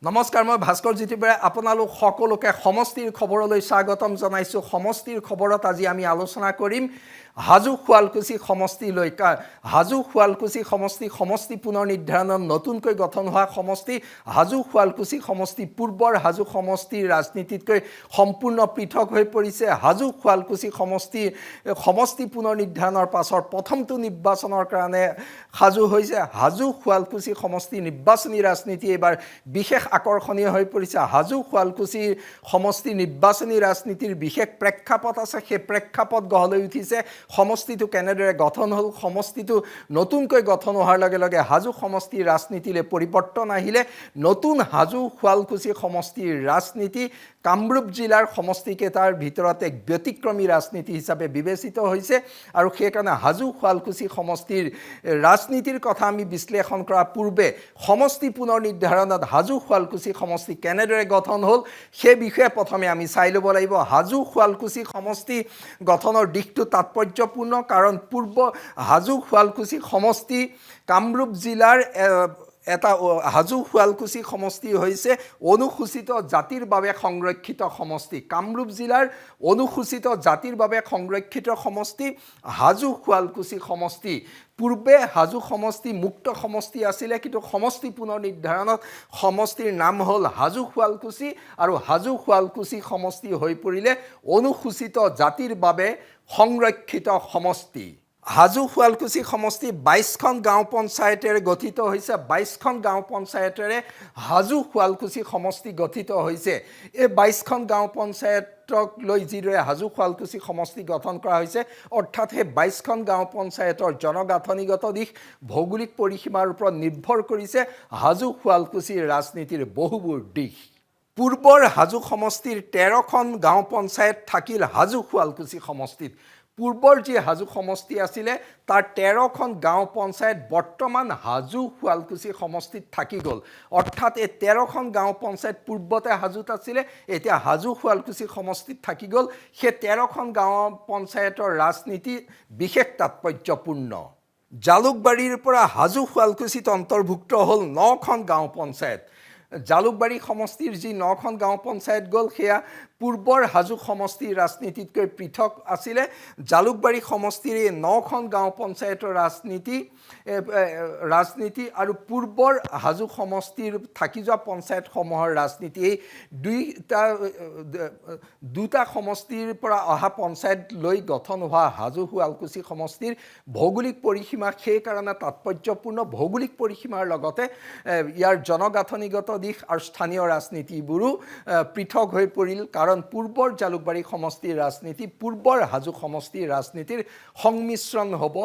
নমস্কাৰ মই ভাস্কৰ জ্যোতিবৰে আপোনালোক সকলোকে সমষ্টিৰ খবৰলৈ স্বাগতম জনাইছো সমষ্টিৰ খবৰত আজি আমি আলোচনা কৰিম হাজু শুৱালকুছি সমষ্টিলৈ হাজু শুৱালকুছি সমষ্টি পুনৰ নিৰ্ধাৰণত নতুনকৈ গঠন হোৱা সমষ্টি হাজু শুৱালকুছি সমষ্টি পূৰ্বৰ হাজু সমষ্টিৰ ৰাজনীতিতকৈ সম্পূৰ্ণ পৃথক হৈ পৰিছে হাজু শুৱালকুছি সমষ্টি পুনৰ নিৰ্ধাৰণৰ পাছৰ প্ৰথমটো নিৰ্বাচনৰ কাৰণে হাজু হৈছে হাজু শুৱালকুছি সমষ্টি নিৰ্বাচনী ৰাজনীতি এবাৰ বিশেষ আকৰ্ষণীয় হৈ পৰিছে হাজু শুৱালকুছি সমষ্টি নিৰ্বাচনী ৰাজনীতিৰ বিশেষ প্ৰেক্ষাপট আছে সেই প্ৰেক্ষাপট গঢ়লৈ উঠিছে সমষ্টিটো কেনেদৰে গঠন হ'ল সমষ্টিটো নতুনকৈ গঠন হোৱাৰ লগে লগে হাজু সমষ্টিৰ ৰাজনীতিলৈ পৰিৱৰ্তন আহিলে নতুন হাজু শুৱালকুছি সমষ্টিৰ ৰাজনীতি কামৰূপ জিলাৰ সমষ্টিকেইটাৰ ভিতৰত এক ব্যতিক্ৰমী ৰাজনীতি হিচাপে বিবেচিত হৈছে আৰু সেইকাৰণে হাজু শুৱালকুছি সমষ্টিৰ ৰাজনীতিৰ কথা আমি বিশ্লেষণ কৰাৰ পূৰ্বে সমষ্টি পুনৰ নিৰ্ধাৰণত হাজু শুৱালকুছি সমষ্টি কেনেদৰে গঠন হ'ল সেই বিষয়ে প্ৰথমে আমি চাই ল'ব লাগিব হাজু শুৱালকুছি সমষ্টি গঠনৰ দিশটো তাৎপৰ্যপূৰ্ণ কাৰণ পূৰ্ব হাজু শুৱালকুছি সমষ্টি কামৰূপ জিলাৰ এটা হাজু শুৱালকুছি সমষ্টি হৈছে অনুসূচিত জাতিৰ বাবে সংৰক্ষিত সমষ্টি কামৰূপ জিলাৰ অনুসূচিত জাতিৰ বাবে সংৰক্ষিত সমষ্টি হাজু শুৱালকুছি সমষ্টি পূৰ্বে হাজু সমষ্টি মুক্ত সমষ্টি আছিলে কিন্তু সমষ্টি পুনৰ নিৰ্ধাৰণত সমষ্টিৰ নাম হ'ল হাজু শুৱালকুছি আৰু হাজু শুৱালকুছি সমষ্টি হৈ পৰিলে অনুসূচিত জাতিৰ বাবে সংৰক্ষিত সমষ্টি হাজু শুৱালকুছি সমষ্টি 22খন গাঁও পঞ্চায়তেৰে গঠিত হৈছে 22খন গাঁও পঞ্চায়তেৰে হাজু শুৱালকুছি সমষ্টি গঠিত হৈছে এই 22খন গাঁও পঞ্চায়তক লৈ যিদৰে হাজু শুৱালকুছি সমষ্টি গঠন কৰা হৈছে অৰ্থাৎ সেই 22খন গাঁও পঞ্চায়তৰ জনগাঁথনিগত দিশ ভৌগোলিক পৰিসীমাৰ ওপৰত নিৰ্ভৰ কৰিছে হাজু শুৱালকুছিৰ ৰাজনীতিৰ বহুবোৰ দিশ পূৰ্বৰ হাজু সমষ্টিৰ 13খন গাঁও পঞ্চায়ত থাকিল হাজু শুৱালকুছি সমষ্টিত পূৰ্বৰ যি হাজু সমষ্টি আছিলে তাৰ 13খন গাঁও পঞ্চায়ত বৰ্তমান হাজু শুৱালকুছি সমষ্টিত থাকি গ'ল অৰ্থাৎ এই 13খন গাঁও পঞ্চায়ত পূৰ্বতে হাজুত আছিলে এতিয়া হাজু শুৱালকুছি সমষ্টিত থাকি গ'ল সেই 13খন গাঁও পঞ্চায়তৰ ৰাজনীতি বিশেষ তাৎপৰ্যপূৰ্ণ জালুকবাৰীৰ পৰা হাজু শুৱালকুছিত অন্তৰ্ভুক্ত হ'ল 9খন গাঁও পঞ্চায়ত জালুকবাৰী সমষ্টিৰ যি 9খন গাঁও পঞ্চায়ত গ'ল সেয়া পূৰ্বৰ হাজু সমষ্টিৰ ৰাজনীতিতকৈ পৃথক আছিলে জালুকবাৰী সমষ্টিৰ 9খন গাঁও পঞ্চায়তৰ ৰাজনীতি আৰু পূৰ্বৰ হাজু সমষ্টিৰ থাকি যোৱা পঞ্চায়তসমূহৰ ৰাজনীতি এই দুটা সমষ্টিৰ পৰা অহা পঞ্চায়ত লৈ গঠন হোৱা হাজু শুৱালকুছি সমষ্টিৰ ভৌগোলিক পৰিসীমা সেইকাৰণে তাৎপৰ্যপূৰ্ণ ভৌগোলিক পৰিসীমাৰ লগতে ইয়াৰ জনগাঁথনিগত দিশ আৰু স্থানীয় ৰাজনীতিবোৰো পৃথক হৈ পৰিল কাৰণ পূৰ্বৰ জালুকবাৰী সমষ্টিৰ ৰাজনীতি পূৰ্বৰ হাজু সমষ্টিৰ ৰাজনীতিৰ সংমিশ্ৰণ হ'ব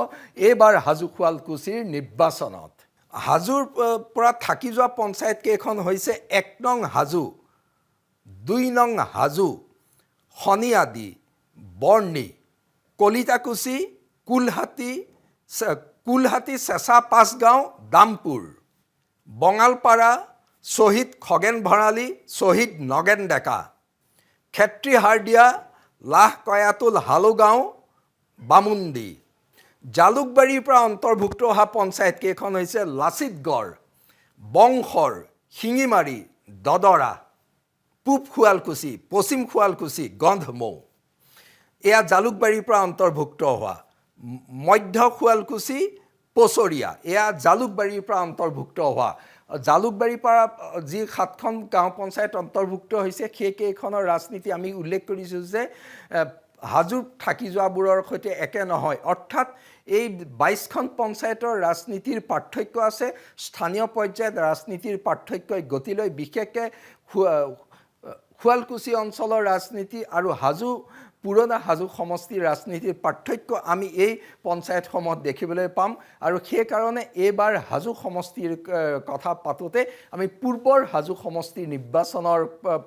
এইবাৰ হাজু শুৱালকুছিৰ নিৰ্বাচনত হাজুৰ পৰা থাকি যোৱা পঞ্চায়ত কেইখন হৈছে 1 নং হাজু 2 নং হাজু শনিয়াদি বৰ্ণি কলিতাকুছি কুলহাটী চেঁচা 5 গাঁও দামপুৰ বঙালপাৰা শ্বহীদ খগেন ভৰালী শ্বহীদ নগেন ডেকা খেত্ৰী হাৰদিয়া লাহ কয়াতুল হালুগাঁও বামুণ্ডি জালুকবাৰীৰ পৰা অন্তৰ্ভুক্ত হোৱা পঞ্চায়ত কেইখন হৈছে লাচিতগড় বংশৰ শিঙিমাৰী দদৰা পূব শুৱালকুছি পশ্চিম শুৱালকুছি গন্ধমৌ এয়া জালুকবাৰীৰ পৰা অন্তৰ্ভুক্ত হোৱা মধ্য শুৱালকুছি পচৰীয়া এয়া জালুকবাৰীৰ পৰা অন্তৰ্ভুক্ত হোৱা জালুকবাৰীৰ পৰা যি 7খন গাঁও পঞ্চায়ত অন্তৰ্ভুক্ত হৈছে সেই কেইখনৰ ৰাজনীতি আমি উল্লেখ কৰিছোঁ যে হাজুত থাকি যোৱাবোৰৰ সৈতে একে নহয় অৰ্থাৎ এই 22খন পঞ্চায়তৰ ৰাজনীতিৰ পাৰ্থক্য আছে স্থানীয় পৰ্যায়ত ৰাজনীতিৰ পাৰ্থক্যই গতিলৈ বিশেষকৈ শুৱালকুছি অঞ্চলৰ ৰাজনীতি আৰু পুৰণা হাজু সমষ্টিৰ ৰাজনীতিৰ পাৰ্থক্য আমি এই পঞ্চায়তসমূহত দেখিবলৈ পাম আৰু সেইকাৰণে এইবাৰ হাজু সমষ্টিৰ কথা পাতোতে আমি পূৰ্বৰ হাজু সমষ্টিৰ নিৰ্বাচনৰ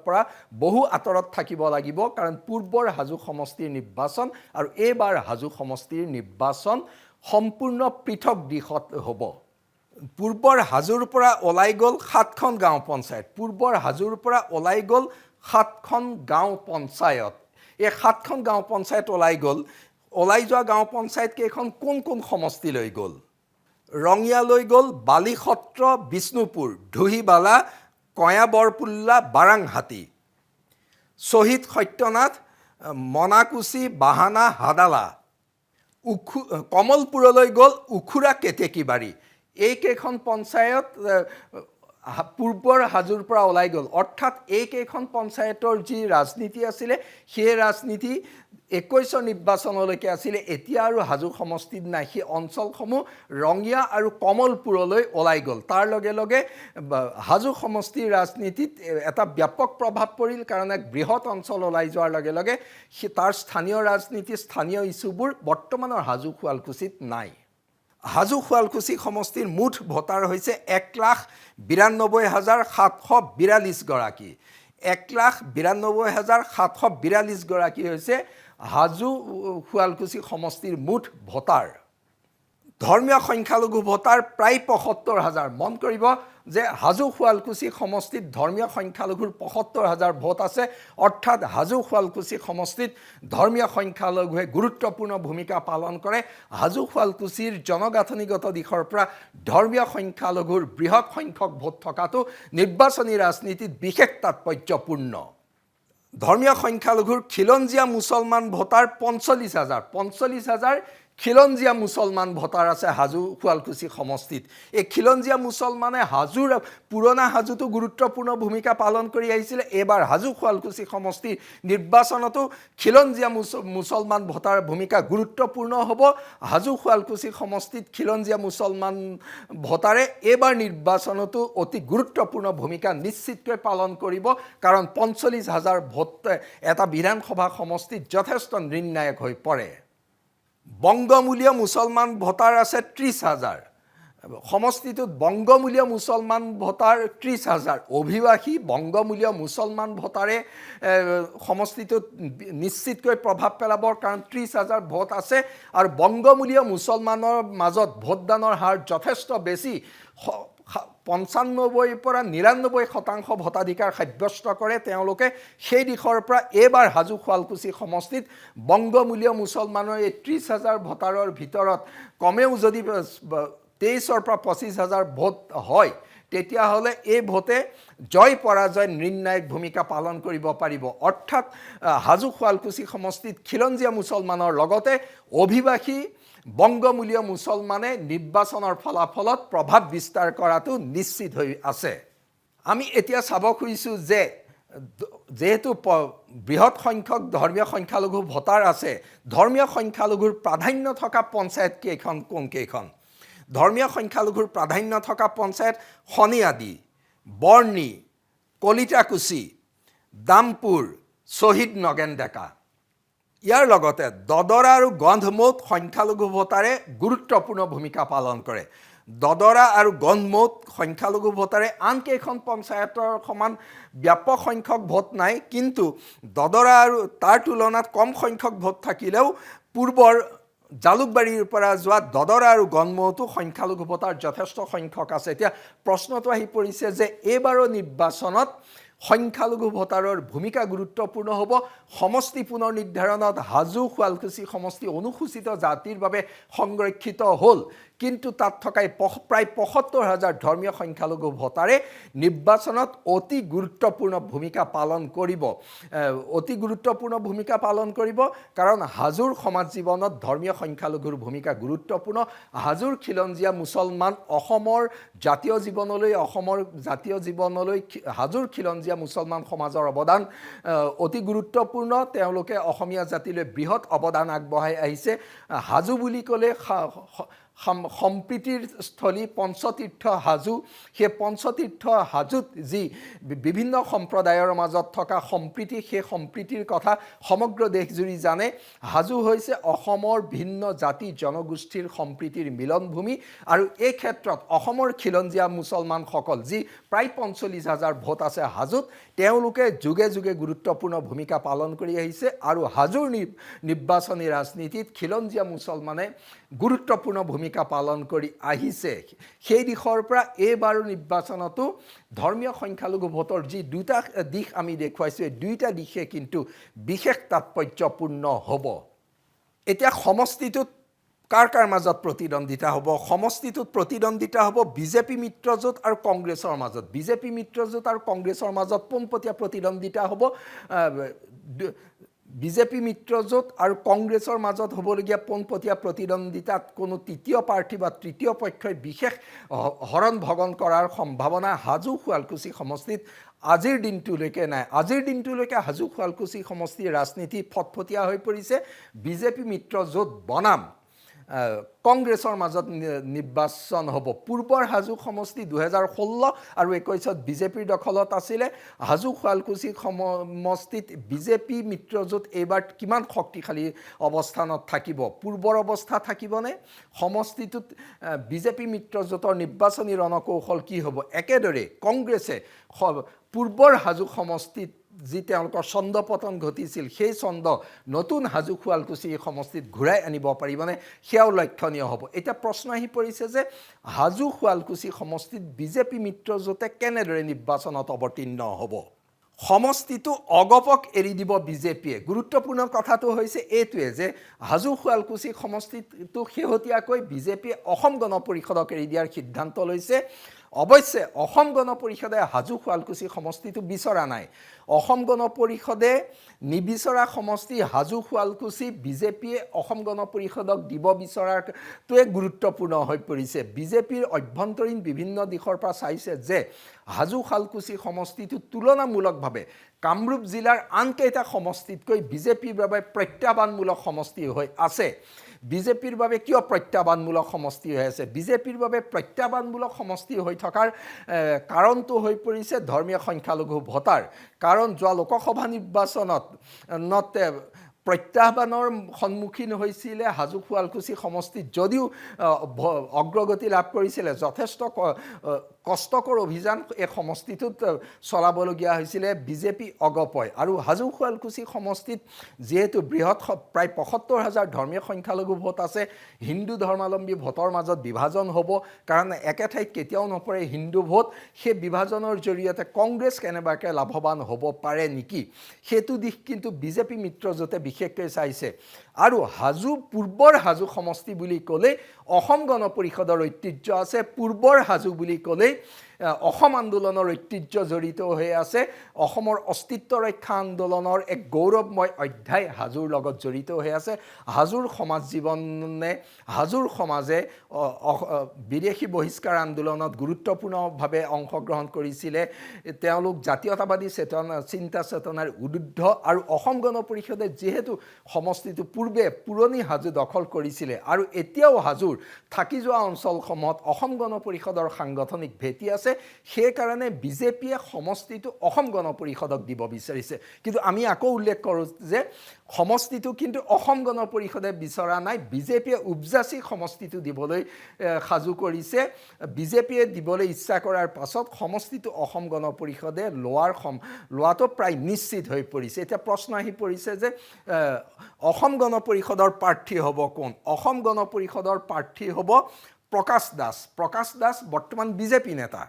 পৰা বহু আঁতৰত থাকিব লাগিব কাৰণ পূৰ্বৰ হাজু সমষ্টিৰ নিৰ্বাচন আৰু এইবাৰ হাজু সমষ্টিৰ নিৰ্বাচন সম্পূৰ্ণ পৃথক দিশত হ'ব পূৰ্বৰ হাজুৰ পৰা ওলাই গ'ল 7খন গাঁও পঞ্চায়ত পূৰ্বৰ হাজুৰ পৰা ওলাই গ'ল 7খন গাঁও পঞ্চায়ত এই 7খন গাঁও পঞ্চায়ত ওলাই যোৱা গাঁও পঞ্চায়ত কেইখন কোন সমষ্টিলৈ গ'ল ৰঙিয়ালৈ গ'ল বালিসত্ৰ বিষ্ণুপুৰ ধুহিবালা কয়া বৰপুল্লা বাৰাংহাটী, শ্বহীদ সত্যনাথ, মনাকুচি, বাহানা, হাদালা, কমলপুৰলৈ গ'ল উখুৰা, কেতেকীবাৰী। এইকেইখন পঞ্চায়ত পূৰ্বৰ হাজোৰ পৰা ওলাই গ'ল। অৰ্থাৎ এইকেইখন পঞ্চায়তৰ যি ৰাজনীতি আছিলে সেই ৰাজনীতি 21ৰ নিৰ্বাচনলৈকে আছিলে। এতিয়া আৰু হাজো সমষ্টিত নাই। সেই অঞ্চলসমূহ ৰঙিয়া আৰু কমলপুৰলৈ ওলাই গ'ল। তাৰ লগে লগে হাজো সমষ্টিৰ ৰাজনীতিত এটা ব্যাপক প্ৰভাৱ পৰিল, কাৰণ এক বৃহৎ অঞ্চল ওলাই যোৱাৰ লগে লগে তাৰ স্থানীয় ৰাজনীতি, স্থানীয় ইছ্যুবোৰ বৰ্তমানৰ হাজো শুৱালকুছিত নাই। হাজো শুৱালকুছি সমষ্টিৰ মুঠ ভোটাৰ হৈছে 1,92,742 গৰাকী। 1,92,742 গৰাকী হৈছে হাজো শুৱালকুছি সমষ্টিৰ মুঠ ভোটাৰ। ধৰ্মীয় সংখ্যালঘু ভোটাৰ প্ৰায় 75,000। মন কৰিব যে হাজো শুৱালকুছি সমষ্টিত ধৰ্মীয় সংখ্যালঘুৰ 75,000 ভোট আছে। অৰ্থাৎ হাজো শুৱালকুছি সমষ্টিত ধৰ্মীয় সংখ্যালঘুৱে গুৰুত্বপূৰ্ণ ভূমিকা পালন কৰে। হাজো শুৱালকুছিৰ জনগাঁথনিগত দিশৰ পৰা ধৰ্মীয় সংখ্যালঘুৰ বৃহৎ সংখ্যক ভোট থকাটো নিৰ্বাচনী ৰাজনীতিত বিশেষ তাৎপৰ্যপূৰ্ণ। ধৰ্মীয় সংখ্যালঘুৰ খিলঞ্জীয়া মুছলমান ভোটাৰ 45,000। 45,000 খিলঞ্জীয়া মুছলমান ভোটাৰ আছে হাজো শুৱালকুছি সমষ্টিত। এই খিলঞ্জীয়া মুছলমানে হাজোৰ পুৰণা হাজোতো গুৰুত্বপূৰ্ণ ভূমিকা পালন কৰি আহিছিলে। এইবাৰ হাজো শুৱালকুছি সমষ্টিৰ নিৰ্বাচনতো খিলঞ্জীয়া মুছলমান ভোটাৰ ভূমিকা গুৰুত্বপূৰ্ণ হ'ব। হাজো শুৱালকুছি সমষ্টিত খিলঞ্জীয়া মুছলমান ভোটাৰে এইবাৰ নিৰ্বাচনতো অতি গুৰুত্বপূৰ্ণ ভূমিকা নিশ্চিতকৈ পালন কৰিব, কাৰণ 45,000 ভোট এটা বিধানসভা সমষ্টিত যথেষ্ট নিৰ্ণায়ক হৈ পৰে। বংগমূলীয় মুছলমান ভোটাৰ আছে 30,000। সমষ্টিটোত বংগমূলীয় মুছলমান ভোটাৰ 30,000। অভিবাসী বংগমূলীয় মুছলমান ভোটাৰে সমষ্টিটোত নিশ্চিতকৈ প্ৰভাৱ পেলাবৰ, কাৰণ 30,000 ভোট আছে আৰু বংগমূলীয় মুছলমানৰ মাজত ভোটদানৰ হাৰ যথেষ্ট বেছি। 95% পৰা 99% ভোটাধিকাৰ সাব্যস্ত কৰে তেওঁলোকে। সেই দিশৰ পৰা এইবাৰ হাজো শুৱালকুছি সমষ্টিত বংগমূলীয় মুছলমানৰ এই 30,000 ভোটাৰৰ ভিতৰত কমেও যদি 23,000 পৰা 25,000 ভোট হয়, তেতিয়াহ'লে এই ভোটে জয় পৰাজয় নিৰ্ণায়ক ভূমিকা পালন কৰিব পাৰিব। অৰ্থাৎ হাজো শুৱালকুছি সমষ্টিত খিলঞ্জীয়া মুছলমানৰ লগতে অভিবাসী বংগমূলীয় মুছলমানে নিৰ্বাচনৰ ফলাফলত প্ৰভাৱ বিস্তাৰ কৰাটো নিশ্চিত হৈ আছে। আমি এতিয়া চাব খুজিছোঁ যে যেহেতু বৃহৎ সংখ্যক ধৰ্মীয় সংখ্যালঘু ভোটাৰ আছে, ধৰ্মীয় সংখ্যালঘুৰ প্ৰাধান্য থকা পঞ্চায়ত কেইখন কোনকেইখন? ধৰ্মীয় সংখ্যালঘুৰ প্ৰাধান্য থকা পঞ্চায়ত শনিআদি, বৰ্ণি, কলিতাকুচি, দামপুৰ, শ্বহীদ নগেন ডেকা। ইয়াৰ লগতে দদৰা আৰু গন্ধমৌত সংখ্যালঘু ভোটাৰে গুৰুত্বপূৰ্ণ ভূমিকা পালন কৰে। দদৰা আৰু গন্ধমৌত সংখ্যালঘু ভোটাৰে আন কেইখন পঞ্চায়তৰ সমান ব্যাপক সংখ্যক ভোট নাই, কিন্তু দদৰা আৰু তাৰ তুলনাত কম সংখ্যক ভোট থাকিলেও পূৰ্বৰ জালুকবাৰীৰ পৰা যোৱা দদৰা আৰু গন্ধমৌতো সংখ্যালঘু ভোটাৰ যথেষ্ট সংখ্যক আছে। এতিয়া প্ৰশ্নটো আহি পৰিছে যে এইবাৰৰ নিৰ্বাচনত সংখ্যালঘু ভোটাৰৰ ভূমিকা গুৰুত্বপূৰ্ণ হ'ব। সমষ্টি পুনৰ নিৰ্ধাৰণত হাজো শুৱালকুছি সমষ্টি অনুসূচিত জাতিৰ বাবে সংৰক্ষিত হ'ল, কিন্তু তাত থকা প্ৰায় 75,000 ধৰ্মীয় সংখ্যালঘু ভোটাৰে নিৰ্বাচনত অতি গুৰুত্বপূৰ্ণ ভূমিকা পালন কৰিব। অতি গুৰুত্বপূৰ্ণ ভূমিকা পালন কৰিব, কাৰণ হাজোৰ সমাজ জীৱনত ধৰ্মীয় সংখ্যালঘুৰ ভূমিকা গুৰুত্বপূৰ্ণ। হাজোৰ খিলঞ্জীয়া মুছলমান অসমৰ জাতীয় জীৱনলৈ হাজোৰ খিলঞ্জীয়া মুছলমান সমাজৰ অৱদান অতি গুৰুত্বপূৰ্ণ। তেওঁলোকে অসমীয়া জাতিলৈ বৃহৎ অৱদান আগবঢ়াই আহিছে। হাজো বুলি ক'লে সম্প্ৰীতিৰ স্থলী পঞ্চতীৰ্থ হাজো। সেই পঞ্চতীৰ্থ হাজোত যি বিভিন্ন সম্প্ৰদায়ৰ মাজত থকা সম্প্ৰীতি, সেই সম্প্ৰীতিৰ কথা সমগ্ৰ দেশজুৰি জানে। হাজো হৈছে অসমৰ ভিন্ন জাতি জনগোষ্ঠীৰ সম্প্ৰীতিৰ মিলনভূমি, আৰু এই ক্ষেত্ৰত অসমৰ খিলঞ্জীয়া মুছলমানসকল যি প্ৰায় 45,000 ভোট আছে হাজোত, তেওঁলোকে যুগে যুগে গুৰুত্বপূৰ্ণ ভূমিকা পালন কৰি আহিছে। আৰু হাজোৰ নিৰ্বাচনী ৰাজনীতিত খিলঞ্জীয়া মুছলমানে গুৰুত্বপূৰ্ণ ভূমিকা পালন কৰি আহিছে। সেই দিশৰ পৰা এইবাৰ নিৰ্বাচনতো ধৰ্মীয় সংখ্যালঘু ভোটৰ যি দুটা দিশ আমি দেখুৱাইছোঁ, এই দুইটা দিশে কিন্তু বিশেষ তাৎপৰ্যপূৰ্ণ হ'ব। এতিয়া সমষ্টিটোত কাৰ মাজত প্ৰতিদ্বন্দ্বিতা হ'ব সমষ্টিটোত প্ৰতিদ্বন্দ্বিতা হ'ব বিজেপি মিত্ৰজোঁট আৰু কংগ্ৰেছৰ মাজত বিজেপি মিত্ৰজোঁট আৰু কংগ্ৰেছৰ মাজত পোনপটীয়া প্ৰতিদ্বন্দ্বিতা হ'ব বিজেপি মিত্ৰজোঁট আৰু কংগ্ৰেছৰ মাজত হ'বলগীয়া পোনপটীয়া প্ৰতিদ্বন্দ্বিতাত কোনো তৃতীয় প্ৰাৰ্থী বা তৃতীয় পক্ষই বিশেষ হৰণ ভগন কৰাৰ সম্ভাৱনা হাজো শুৱালকুছি সমষ্টিত আজিৰ দিনটোলৈকে নাই আজিৰ দিনটোলৈকে হাজো শুৱালকুছি সমষ্টিৰ ৰাজনীতি ফটফটীয়া হৈ পৰিছে বিজেপি মিত্ৰজোঁট বনাম কংগ্ৰেছৰ মাজত নিৰ্বাচন হ'ব পূৰ্বৰ হাজো সমষ্টি 2016 আৰু 21ত বিজেপিৰ দখলত আছিলে হাজো শুৱালকুছি সমষ্টিত বিজেপি মিত্ৰজোঁট এইবাৰ কিমান শক্তিশালী অৱস্থানত থাকিব পূৰ্বৰ অৱস্থা থাকিবনে সমষ্টিটোত বিজেপি মিত্ৰজোঁটৰ নিৰ্বাচনী ৰণকৌশল কি হ'ব একেদৰে কংগ্ৰেছে পূৰ্বৰ হাজো সমষ্টিত যি তেওঁলোকৰ ছন্দ পতন ঘটিছিল সেই ছন্দ নতুন হাজো শুৱালকুছি সমষ্টিত ঘূৰাই আনিব পাৰিবনে সেয়াও লক্ষণীয় হ'ব এতিয়া প্ৰশ্ন আহি পৰিছে যে হাজো শুৱালকুছি সমষ্টিত বিজেপি মিত্ৰজোঁটে কেনেদৰে নিৰ্বাচনত অৱতীৰ্ণ হ'ব সমষ্টিটো অগপক এৰি দিব বিজেপিয়ে গুৰুত্বপূৰ্ণ কথাটো হৈছে এইটোৱে যে হাজো শুৱালকুছি সমষ্টিটো শেহতীয়াকৈ বিজেপিয়ে অসম গণ পৰিষদক এৰি দিয়াৰ সিদ্ধান্ত লৈছে অৱশ্যে অসম গণ পৰিষদে হাজো শুৱালকুছি সমষ্টিটো বিচৰা নাই অসম গণ পৰিষদে নিবিচৰা সমষ্টি হাজো শুৱালকুছি বিজেপিয়ে অসম গণ পৰিষদক দিব বিচৰাটোৱে গুৰুত্বপূৰ্ণ হৈ পৰিছে বিজেপিৰ অভ্যন্তৰীণ বিভিন্ন দিশৰ পৰা চাইছে যে হাজো শুৱালকুছি সমষ্টিটো তুলনামূলকভাৱে কামৰূপ জিলাৰ আনকেইটা সমষ্টিতকৈ বিজেপিৰ বাবে প্ৰত্যাহ্বানমূলক সমষ্টি হৈ আছে বিজেপিৰ বাবে কিয় প্ৰত্যাহ্বানমূলক সমষ্টি হৈ আছে বিজেপিৰ বাবে প্ৰত্যাহ্বানমূলক সমষ্টি হৈ থকাৰ কাৰণটো হৈ পৰিছে ধৰ্মীয় সংখ্যালঘু ভোটাৰ কাৰণ যোৱা লোকসভা নিৰ্বাচনত প্ৰত্যাহ্বানৰ সন্মুখীন হৈছিলে হাজো শুৱালকুছি সমষ্টিত যদিও অগ্ৰগতি লাভ কৰিছিলে যথেষ্ট কষ্টকৰ অভিযান এই সমষ্টিটোত চলাবলগীয়া হৈছিলে বিজেপি অগপয় আৰু হাজো শুৱালকুছি সমষ্টিত যেহেতু বৃহৎ প্ৰায় ৭৫,০০০ ধৰ্মীয় সংখ্যালঘু ভোট আছে হিন্দু ধৰ্মাৱলম্বী ভোটৰ মাজত বিভাজন হ'ব কাৰণ একে ঠাইত কেতিয়াও নপৰে হিন্দু ভোট সেই বিভাজনৰ জৰিয়তে কংগ্ৰেছ কেনেবাকৈ লাভৱান হ'ব পাৰে নেকি সেইটো দিশ কিন্তু বিজেপি মিত্ৰজোঁটে বিশেষকৈ চাইছে আৰু হাজো পূৰ্বৰ হাজো সমষ্টি বুলি ক'লে অসম গণ পৰিষদৰ ঐতিহ্য আছে পূৰ্বৰ হাজো বুলি ক'লে অসম আন্দোলনৰ ঐতিহ্য জড়িত হৈ আছে অসমৰ অস্তিত্ব ৰক্ষা আন্দোলনৰ এক গৌৰৱময় অধ্যায় হাজোৰ লগত জড়িত হৈ আছে হাজোৰ সমাজ জীৱনে হাজোৰ সমাজে বিদেশী বহিষ্কাৰ আন্দোলনত গুৰুত্বপূৰ্ণভাৱে অংশগ্ৰহণ কৰিছিলে তেওঁলোক জাতীয়তাবাদী চিন্তা চেতনাৰ উদ্বুদ্ধ আৰু অসম গণ পৰিষদে যিহেতু সমষ্টিটো পূৰ্বে পুৰণি হাজো দখল কৰিছিলে আৰু এতিয়াও হাজোৰ থাকি যোৱা অঞ্চলসমূহত অসম গণ পৰিষদৰ সাংগঠনিক ভেটি আছে সেইকাৰণে বিজেপিয়ে সমষ্টিটো অসম গণ পৰিষদক দিব বিচাৰিছে কিন্তু আমি আকৌ উল্লেখ কৰোঁ যে সমষ্টিটো কিন্তু অসম গণ পৰিষদে বিচৰা নাই বিজেপিয়ে উপজাচি সমষ্টিটো দিবলৈ সাজু কৰিছে বিজেপিয়ে দিবলৈ ইচ্ছা কৰাৰ পাছত সমষ্টিটো অসম গণ পৰিষদে লোৱাটো প্ৰায় নিশ্চিত হৈ পৰিছে এতিয়া প্ৰশ্ন আহি পৰিছে যে অসম গণ পৰিষদৰ প্ৰাৰ্থী হ'ব কোন অসম গণ পৰিষদৰ প্ৰাৰ্থী হ'ব প্ৰকাশ দাস বৰ্তমান বিজেপি নেতা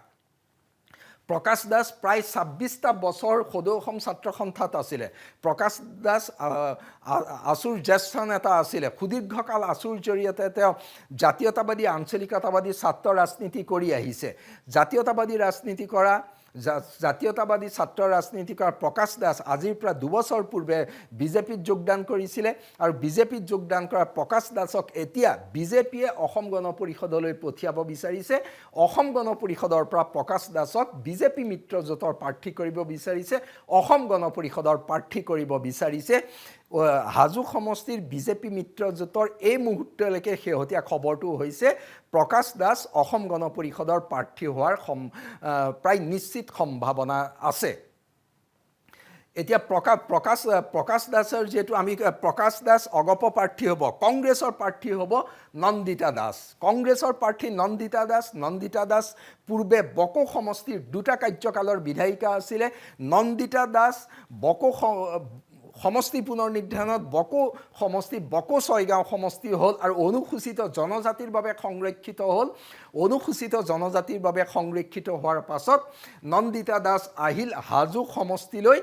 প্ৰকাশ দাস প্ৰায় ২৬টা বছৰ সদৌ অসম ছাত্ৰ সন্থাত আছিলে প্ৰকাশ দাস আছুৰ জ্যেষ্ঠ নেতা আছিলে সুদীৰ্ঘকাল আছুৰ জৰিয়তে তেওঁ জাতীয়তাবাদী আঞ্চলিকতাবাদী ছাত্ৰ ৰাজনীতি কৰি আহিছে জাতীয়তাবাদী ছাত্ৰ ৰাজনীতি কৰা প্ৰকাশ দাস আজিৰ পৰা ২ বছৰ পূৰ্বে বিজেপিত যোগদান কৰিছিলে আৰু বিজেপিত যোগদান কৰা প্ৰকাশ দাসক এতিয়া বিজেপিয়ে অসম গণ পৰিষদলৈ পঠিয়াব বিচাৰিছে অসম গণ পৰিষদৰ পৰা প্ৰকাশ দাসক বিজেপি মিত্ৰজোঁটৰ প্ৰাৰ্থী কৰিব বিচাৰিছে অসম গণ পৰিষদৰ প্ৰাৰ্থী কৰিব বিচাৰিছে হাজো সমষ্টিৰ বিজেপি মিত্ৰজোঁটৰ এই মুহূৰ্তলৈকে শেহতীয়া খবৰটো হৈছে প্ৰকাশ দাস অসম গণ পৰিষদৰ প্ৰাৰ্থী হোৱাৰ প্ৰায় নিশ্চিত সম্ভাৱনা আছে এতিয়া প্ৰকাশ দাসৰ যেহেতু আমি প্ৰকাশ দাস অগপ প্ৰাৰ্থী হ'ব কংগ্ৰেছৰ প্ৰাৰ্থী হ'ব নন্দিতা দাস কংগ্ৰেছৰ প্ৰাৰ্থী নন্দিতা দাস পূৰ্বে বকো সমষ্টিৰ 2টা কাৰ্যকালৰ বিধায়িকা আছিলে নন্দিতা দাস বকো সমষ্টি পুনৰ নিৰ্ধাৰণত বকো সমষ্টি বকো ছয়গাঁও সমষ্টি হ'ল আৰু অনুসূচিত জনজাতিৰ বাবে সংৰক্ষিত হ'ল অনুসূচিত জনজাতিৰ বাবে সংৰক্ষিত হোৱাৰ পাছত নন্দিতা দাস আহিল হাজো সমষ্টিলৈ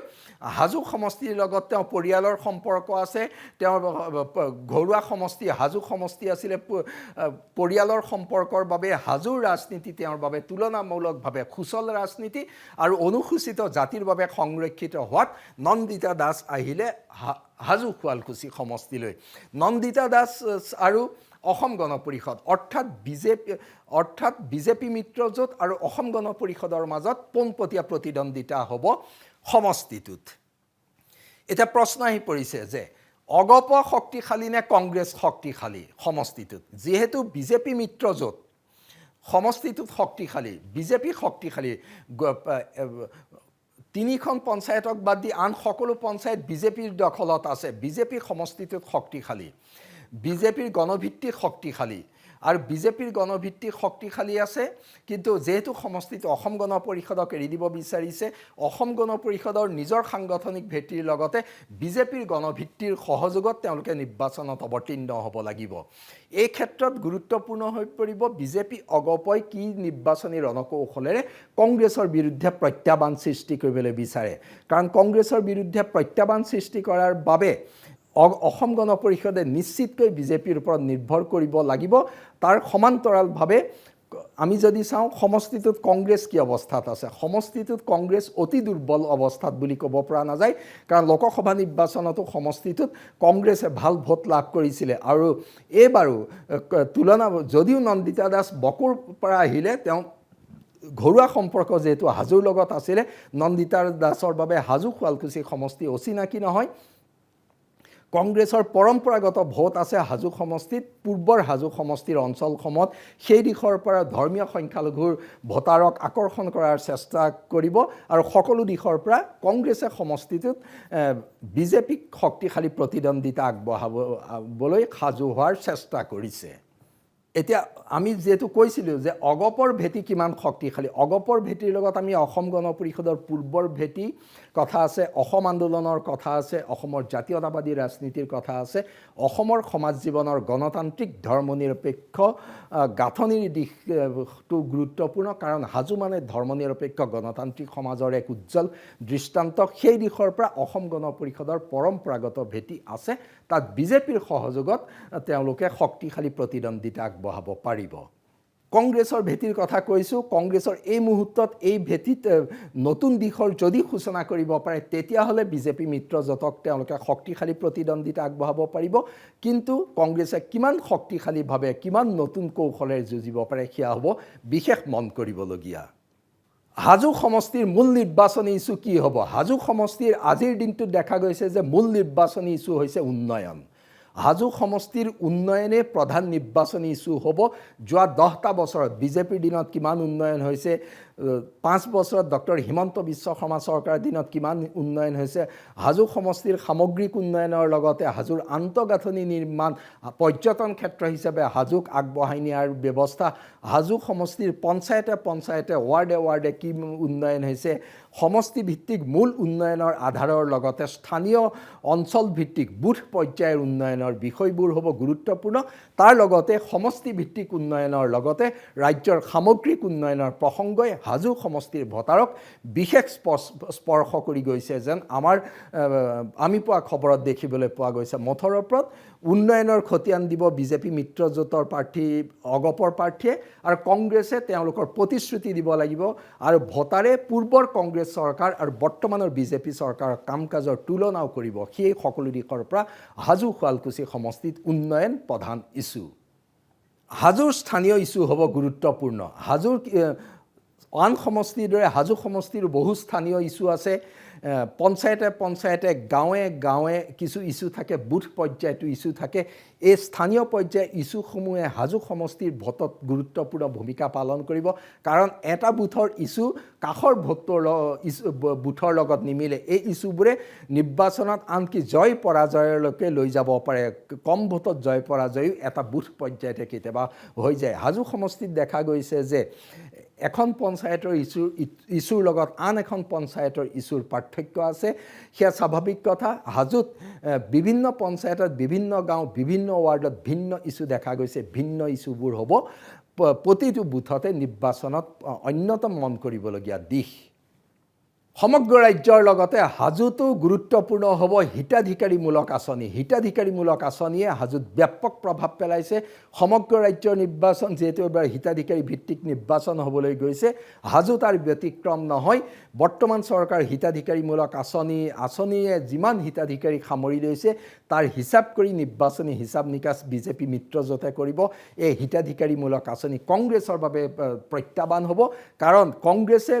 হাজো সমষ্টিৰ লগত তেওঁ পৰিয়ালৰ সম্পৰ্ক আছে তেওঁ ঘৰুৱা সমষ্টি হাজো সমষ্টি আছিলে পৰিয়ালৰ সম্পৰ্কৰ বাবে হাজোৰ ৰাজনীতি তেওঁৰ বাবে তুলনামূলকভাৱে সুচল ৰাজনীতি আৰু অনুসূচিত জাতিৰ বাবে সংৰক্ষিত হোৱাত নন্দিতা দাস আহিলে হাজো শুৱালকুছি সমষ্টিলৈ নন্দিতা দাস আৰু অসম গণ পৰিষদ অৰ্থাৎ বিজেপি মিত্ৰজোঁট আৰু অসম গণ পৰিষদৰ মাজত পোনপটীয়া প্ৰতিদ্বন্দ্বিতা হ'ব সমষ্টিটোত এটা প্ৰশ্ন আহি পৰিছে যে অগপ শক্তিশালী নে কংগ্ৰেছ শক্তিশালী সমষ্টিটোত যেহেতু বিজেপি মিত্ৰজোঁট সমষ্টিটোত শক্তিশালী বিজেপি শক্তিশালী তিনিখন পঞ্চায়তক বাদ দি আন সকলো পঞ্চায়ত বিজেপিৰ দখলত আছে বিজেপি সমষ্টিটোত শক্তিশালী বিজেপিৰ গণভিত্তি শক্তিশালী আৰু বিজেপিৰ গণভিত্তি শক্তিশালী আছে কিন্তু যেহেতু সমষ্টিটো অসম গণ পৰিষদক এৰি দিব বিচাৰিছে অসম গণ পৰিষদৰ নিজৰ সাংগঠনিক ভেটিৰ লগতে বিজেপিৰ গণভিত্তিৰ সহযোগত তেওঁলোকে নিৰ্বাচনত অৱতীৰ্ণ হ'ব লাগিব এই ক্ষেত্ৰত গুৰুত্বপূৰ্ণ হৈ পৰিব বিজেপি অগপই কি নিৰ্বাচনী ৰণকৌশলেৰে কংগ্ৰেছৰ বিৰুদ্ধে প্ৰত্যাহ্বান সৃষ্টি কৰিবলৈ বিচাৰে কাৰণ কংগ্ৰেছৰ বিৰুদ্ধে প্ৰত্যাহ্বান সৃষ্টি কৰাৰ বাবে অসম গণ পৰিষদে নিশ্চিতকৈ বিজেপিৰ ওপৰত নিৰ্ভৰ কৰিব লাগিব তাৰ সমান্তৰালভাৱে আমি যদি চাওঁ সমষ্টিটোত কংগ্ৰেছ কি অৱস্থাত আছে সমষ্টিটোত কংগ্ৰেছ অতি দুৰ্বল অৱস্থাত বুলি ক'ব পৰা নাযায় কাৰণ লোকসভা নিৰ্বাচনতো সমষ্টিটোত কংগ্ৰেছে ভাল ভোট লাভ কৰিছিলে আৰু এইবাৰো যদিও নন্দিতা দাস বকোৰ পৰা আহিলে তেওঁ ঘৰুৱা সম্পৰ্ক যেহেতু হাজোৰ লগত আছিলে নন্দিতা দাসৰ বাবে হাজো শুৱালকুছি সমষ্টি অচিনাকি নহয় কংগ্ৰেছৰ পৰম্পৰাগত ভোট আছে হাজো সমষ্টিত পূৰ্বৰ হাজো সমষ্টিৰ অঞ্চলসমূহত সেই দিশৰ পৰা ধৰ্মীয় সংখ্যালঘুৰ ভোটাৰক আকৰ্ষণ কৰাৰ চেষ্টা কৰিব আৰু সকলো দিশৰ পৰা কংগ্ৰেছে সমষ্টিটোত বিজেপিক শক্তিশালী প্ৰতিদ্বন্দ্বিতা আগবঢ়াবলৈ সাজু হোৱাৰ চেষ্টা কৰিছে এতিয়া আমি যেহেতু কৈছিলোঁ যে অগপৰ ভেটি কিমান শক্তিশালী অগপৰ ভেটিৰ লগত আমি অসম গণ পৰিষদৰ পূৰ্বৰ ভেটি কথা আছে অসম আন্দোলনৰ কথা আছে অসমৰ জাতীয়তাবাদী ৰাজনীতিৰ কথা আছে অসমৰ সমাজ জীৱনৰ গণতান্ত্ৰিক ধৰ্মনিৰপেক্ষ গাঁথনিৰ দিশটো গুৰুত্বপূৰ্ণ কাৰণ হাজো মানে ধৰ্মনিৰপেক্ষ গণতান্ত্ৰিক সমাজৰ এক উজ্জ্বল দৃষ্টান্ত সেই দিশৰ পৰা অসম গণ পৰিষদৰ পৰম্পৰাগত ভেটি আছে তাত বিজেপিৰ সহযোগত তেওঁলোকে শক্তিশালী প্ৰতিদ্বন্দ্বিতা আগবঢ়াব পাৰিব কংগ্ৰেছৰ ভেটিৰ কথা কৈছোঁ কংগ্ৰেছৰ এই মুহূৰ্তত এই ভেটিত নতুন দিশৰ যদি সূচনা কৰিব পাৰে তেতিয়াহ'লে বিজেপি মিত্ৰজোঁটক তেওঁলোকে শক্তিশালী প্ৰতিদ্বন্দ্বিতা আগবঢ়াব পাৰিব কিন্তু কংগ্ৰেছে কিমান শক্তিশালীভাৱে কিমান নতুন কৌশলেৰে যুঁজিব পাৰে সেয়া হ'ব বিশেষ মন কৰিবলগীয়া হাজো সমষ্টিৰ মূল নিৰ্বাচনী ইছ্যু কি হ'ব হাজো সমষ্টিৰ আজিৰ দিনটোত দেখা গৈছে যে মূল নিৰ্বাচনী ইছ্যু হৈছে উন্নয়ন হাজো সমষ্টিৰ উন্নয়নে প্ৰধান নিৰ্বাচনী ইছ্যু হ'ব যোৱা 10টা বছৰত বিজেপিৰ দিনত কিমান উন্নয়ন হৈছে 5 বছৰত ডক্টৰ হিমন্ত বিশ্ব শৰ্মা চৰকাৰৰ দিনত কিমান উন্নয়ন হৈছে হাজো সমষ্টিৰ সামগ্ৰিক উন্নয়নৰ লগতে হাজোৰ আন্তঃগাঁথনি নিৰ্মাণ পৰ্যটন ক্ষেত্ৰ হিচাপে হাজোক আগবঢ়াই নিয়াৰ ব্যৱস্থা হাজো সমষ্টিৰ পঞ্চায়তে ৱাৰ্ডে কি উন্নয়ন হৈছে সমষ্টি ভিত্তিক মূল উন্নয়নৰ আধাৰৰ লগতে স্থানীয় অঞ্চল ভিত্তিক বুথ পৰ্যায়ৰ উন্নয়নৰ বিষয়বোৰ হ'ব গুৰুত্বপূৰ্ণ তাৰ লগতে সমষ্টি ভিত্তিক উন্নয়নৰ লগতে ৰাজ্যৰ সামগ্ৰিক উন্নয়নৰ প্ৰসংগই হাজো সমষ্টিৰ ভোটাৰক বিশেষ স্পৰ্শ কৰি গৈছে যেন আমি পোৱা খবৰত দেখিবলৈ পোৱা গৈছে মথৰৰ ওপৰত উন্নয়নৰ খতিয়ান দিব বিজেপি মিত্ৰজোঁটৰ প্ৰাৰ্থী অগপৰ প্ৰাৰ্থীয়ে আৰু কংগ্ৰেছে তেওঁলোকৰ প্ৰতিশ্ৰুতি দিব লাগিব আৰু ভোটাৰে পূৰ্বৰ কংগ্ৰেছ চৰকাৰ আৰু বৰ্তমানৰ বিজেপি চৰকাৰৰ কাম কাজৰ তুলনাও কৰিব সেই সকলো দিশৰ পৰা হাজো শুৱালকুছি সমষ্টিত উন্নয়ন প্ৰধান ইছ্যু হাজোৰ স্থানীয় ইছ্যু হ'ব গুৰুত্বপূৰ্ণ হাজোৰ আন সমষ্টিৰ দৰে হাজো সমষ্টিৰ বহু স্থানীয় ইছ্যু আছে পঞ্চায়তে গাঁৱে কিছু ইছ্যু থাকে বুথ পৰ্যায়তো ইছ্যু থাকে এই স্থানীয় পৰ্যায়ৰ ইছ্যুসমূহে হাজো সমষ্টিৰ ভোটত গুৰুত্বপূৰ্ণ ভূমিকা পালন কৰিব কাৰণ এটা বুথৰ ইছ্যু কাষৰ বুথৰ লগত নিমিলে এই ইছ্যুবোৰে নিৰ্বাচনত আনকি জয় পৰাজয়লৈকে লৈ যাব পাৰে কম ভোটত জয় পৰাজয়ো এটা বুথ পৰ্যায়তে কেতিয়াবা হৈ যায় হাজো সমষ্টিত দেখা গৈছে যে এখন পঞ্চায়তৰ ইছ্যুৰ লগত আন এখন পঞ্চায়তৰ ইছ্যুৰ পাৰ্থক্য আছে সেয়া স্বাভাৱিক কথা হাজোত বিভিন্ন পঞ্চায়তত বিভিন্ন গাঁও বিভিন্ন ৱাৰ্ডত ভিন্ন ইছ্যু দেখা গৈছে ভিন্ন ইছ্যুবোৰ হ'ব প্ৰতিটো বুথতে নিৰ্বাচনত অন্যতম মন কৰিবলগীয়া দিশ সমগ্ৰ ৰাজ্যৰ লগতে হাজোতো গুৰুত্বপূৰ্ণ হ'ব হিতাধিকাৰীমূলক আঁচনিয়ে হাজোত ব্যাপক প্ৰভাৱ পেলাইছে সমগ্ৰ ৰাজ্যৰ নিৰ্বাচন যেহেতু এবাৰ হিতাধিকাৰী ভিত্তিক নিৰ্বাচন হ'বলৈ গৈছে হাজো তাৰ ব্যতিক্ৰম নহয় বৰ্তমান চৰকাৰ হিতাধিকাৰীমূলক আঁচনিয়ে যিমান হিতাধিকাৰীক সামৰি লৈছে তাৰ হিচাপ কৰি নিৰ্বাচনী হিচাপ নিকাচ বিজেপি মিত্ৰজোঁটে কৰিব এই হিতাধিকাৰীমূলক আঁচনি কংগ্ৰেছৰ বাবে প্ৰত্যাহ্বান হ'ব কাৰণ কংগ্ৰেছে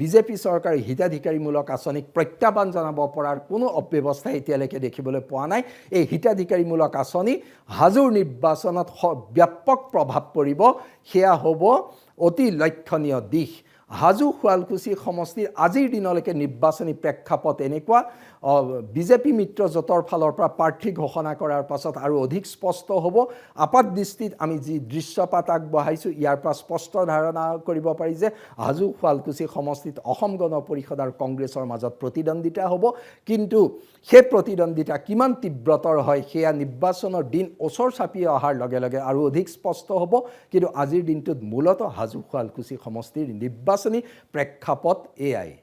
বিজেপি চৰকাৰৰ হিতাধিকাৰীমূলক আঁচনিক প্ৰত্যাহ্বান জনাব পৰাৰ কোনো অব্যৱস্থা এতিয়ালৈকে দেখিবলৈ পোৱা নাই এই হিতাধিকাৰীমূলক আঁচনি হাজোৰ নিৰ্বাচনত ব্যাপক প্ৰভাৱ পৰিব সেয়া হ'ব অতি লক্ষণীয় দিশ হাজো শুৱালকুছি সমষ্টিৰ আজিৰ দিনলৈকে নিৰ্বাচনী প্ৰেক্ষাপট এনেকুৱা বিজেপি মিত্ৰজোঁটৰ ফালৰ পৰা প্ৰাৰ্থী ঘোষণা কৰাৰ পাছত আৰু অধিক স্পষ্ট হ'ব আপাত দৃষ্টিত আমি যি দৃশ্যপাত আগবঢ়াইছোঁ ইয়াৰ পৰা স্পষ্ট ধাৰণা কৰিব পাৰি যে হাজো শুৱালকুছি সমষ্টিত অসম গণ পৰিষদ আৰু কংগ্ৰেছৰ মাজত প্ৰতিদ্বন্দ্বিতা হ'ব কিন্তু সেই প্ৰতিদ্বন্দ্বিতা কিমান তীব্ৰতৰ হয় সেয়া নিৰ্বাচনৰ দিন ওচৰ চাপি অহাৰ লগে লগে আৰু অধিক স্পষ্ট হ'ব কিন্তু আজিৰ দিনটোত মূলতঃ হাজো শুৱালকুছি সমষ্টিৰ নিৰ্বাচনী প্ৰেক্ষাপট এয়াই